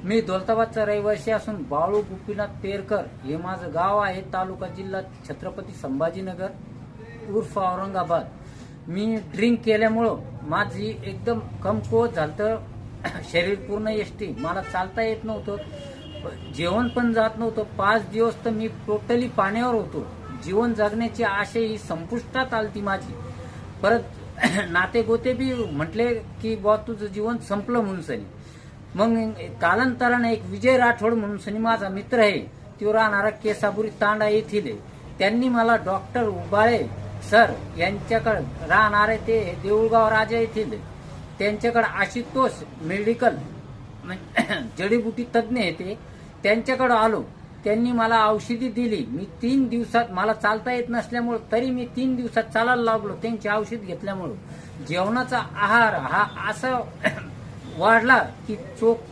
मी दौलताबादचा रहिवासी असून बाळू गोपीनाथ पेरकर हे माझं गाव आहे. तालुका जिल्हा छत्रपती संभाजीनगर उर्फ औरंगाबाद. मी ड्रिंक केल्यामुळं माझी एकदम कमकुवत झालं. शरीर पूर्ण एसटी. मला चालता येत नव्हतं, जेवण पण जात नव्हतं. 5 दिवस तर मी टोटली पाण्यावर होतो. जीवन जगण्याची आशा ही संपुष्टात आलती माझी. परत नातेगोते बी म्हटले की बा तुझं जीवन संपलं म्हणून सनी. मग कालांतराने एक विजय राठोड म्हणून सनी माझा मित्र आहे, तो राहणारा केसापुरी तांडा येथील. त्यांनी मला डॉक्टर उबाळे सर यांच्याकडे, राहणारे ते देऊळगाव राजा येथील, त्यांच्याकडे आशुतोष मेडिकल जडीबुटी तज्ज्ञ आहे त्यांच्याकडे आलो. त्यांनी मला औषधी दिली. मी 3 दिवसात, मला चालता येत नसल्यामुळे तरी मी 3 दिवसात चालायला लागलो त्यांची औषध घेतल्यामुळं. जेवणाचा आहार हा असा वाढला की चोख